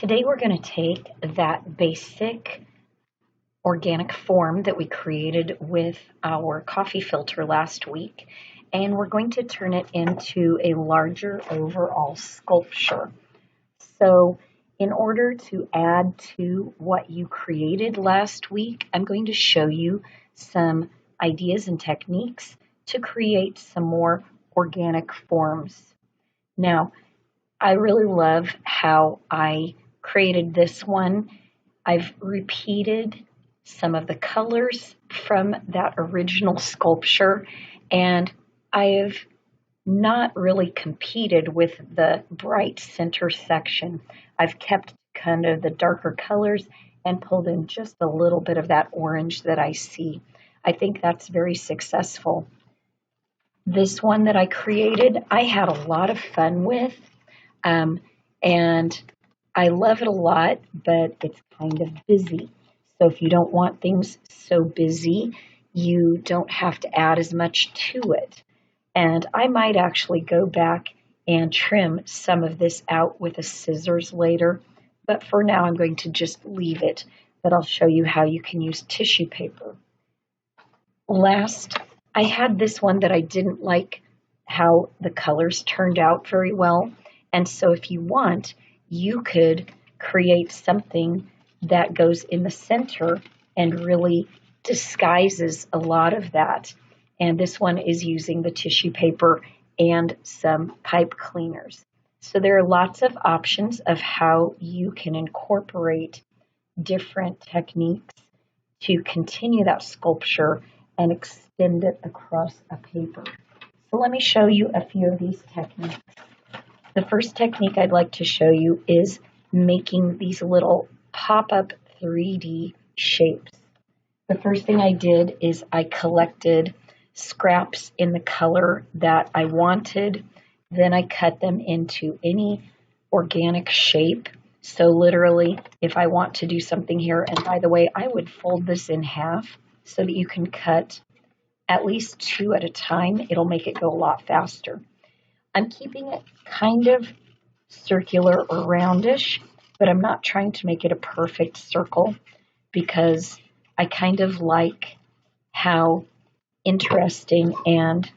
Today we're going to take that basic organic form that we created with our coffee filter last week, and we're going to turn it into a larger overall sculpture. So in order to add to what you created last week, I'm going to show you some ideas and techniques to create some more organic forms. Now, I really love how I created this one. I've repeated some of the colors from that original sculpture, and I have not really competed with the bright center section. I've kept kind of the darker colors and pulled in just a little bit of that orange that I see. I think that's very successful. This one that I created, I had a lot of fun with, and I love it a lot, but it's kind of busy. So if you don't want things so busy, you don't have to add as much to it. And I might actually go back and trim some of this out with a scissors later, but for now I'm going to just leave it, but I'll show you how you can use tissue paper. Last, I had this one that I didn't like how the colors turned out very well, and so if you want, you could create something that goes in the center and really disguises a lot of that. And this one is using the tissue paper and some pipe cleaners. So there are lots of options of how you can incorporate different techniques to continue that sculpture and extend it across a paper. So let me show you a few of these techniques. The first technique I'd like to show you is making these little pop-up 3D shapes. The first thing I did is I collected scraps in the color that I wanted. Then I cut them into any organic shape. So literally, if I want to do something here, and by the way, I would fold this in half so that you can cut at least 2 at a time. It'll make it go a lot faster. I'm keeping it kind of circular or roundish, but I'm not trying to make it a perfect circle because I kind of like how interesting and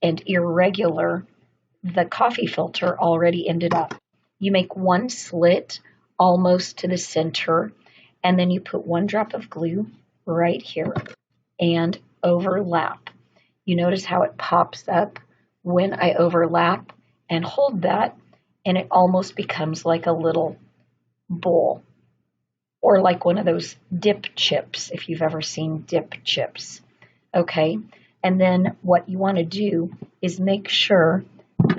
irregular the coffee filter already ended up. You make one slit almost to the center, and then you put 1 drop of glue right here and overlap. You notice how it pops up when I overlap and hold that, and it almost becomes like a little bowl or like one of those dip chips, if you've ever seen dip chips. Okay, and then what you want to do is make sure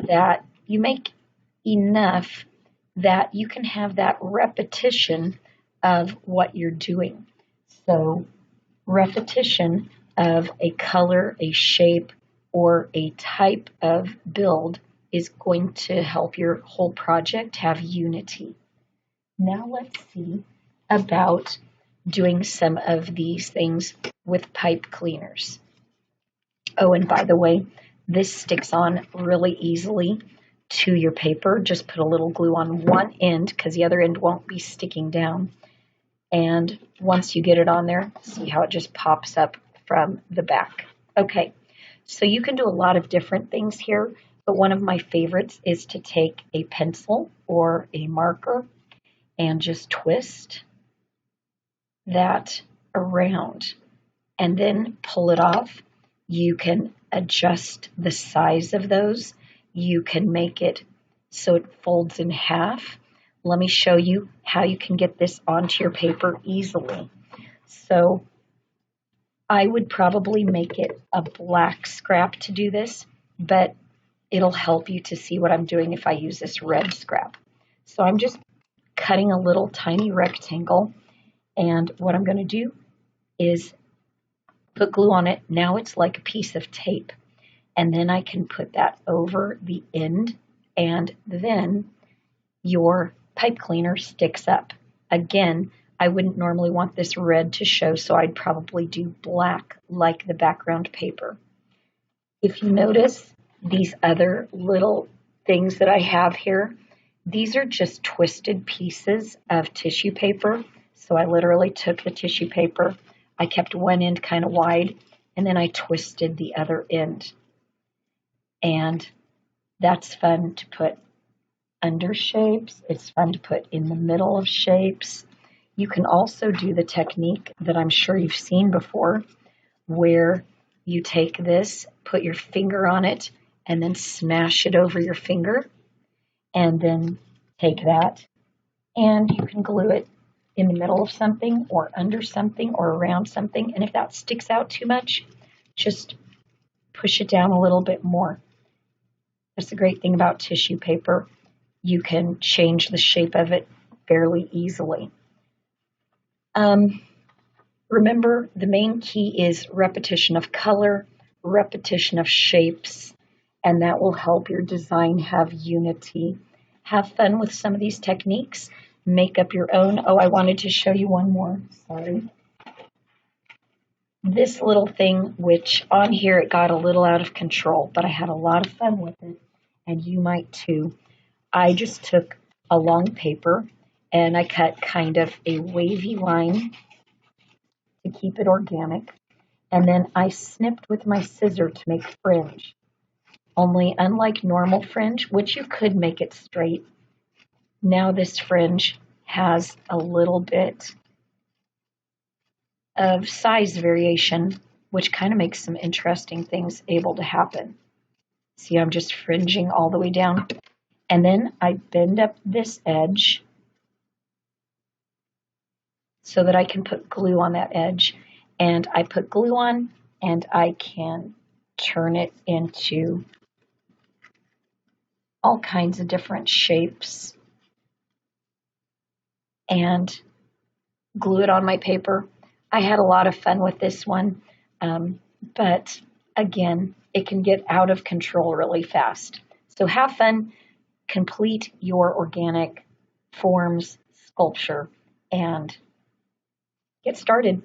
that you make enough that you can have that repetition of what you're doing. So repetition of a color, a shape, or a type of build is going to help your whole project have unity. Now let's see about doing some of these things with pipe cleaners. Oh, and by the way, this sticks on really easily to your paper. Just put a little glue on one end because the other end won't be sticking down. And once you get it on there, see how it just pops up from the back. Okay, so you can do a lot of different things here, but one of my favorites is to take a pencil or a marker and just twist that around and then pull it off. You can adjust the size of those. You can make it so it folds in half. Let me show you how you can get this onto your paper easily. So I would probably make it a black scrap to do this, but it'll help you to see what I'm doing if I use this red scrap. So I'm just cutting a little tiny rectangle, and what I'm going to do is put glue on it. Now it's like a piece of tape, and then I can put that over the end, and then your pipe cleaner sticks up. Again, I wouldn't normally want this red to show, so I'd probably do black like the background paper. If you notice these other little things that I have here, these are just twisted pieces of tissue paper. So I literally took the tissue paper, I kept one end kind of wide, and then I twisted the other end. And that's fun to put under shapes. It's fun to put in the middle of shapes. You can also do the technique that I'm sure you've seen before, where you take this, put your finger on it, and then smash it over your finger, and then take that, and you can glue it in the middle of something or under something or around something. And if that sticks out too much, just push it down a little bit more. That's the great thing about tissue paper. You can change the shape of it fairly easily. Remember, the main key is repetition of color, repetition of shapes, and that will help your design have unity. Have fun with some of these techniques. Make up your own. Oh, I wanted to show you one more. Sorry. This little thing, which on here it got a little out of control, but I had a lot of fun with it, and you might too. I just took a long paper and I cut kind of a wavy line to keep it organic, and then I snipped with my scissor to make fringe. Only unlike normal fringe, which you could make it straight, now this fringe has a little bit of size variation, which kind of makes some interesting things able to happen. See, I'm just fringing all the way down. And then I bend up this edge so that I can put glue on that edge. And I put glue on, and I can turn it into all kinds of different shapes and glue it on my paper. I had a lot of fun with this one, but again, it can get out of control really fast. So have fun, complete your organic forms sculpture, and get started.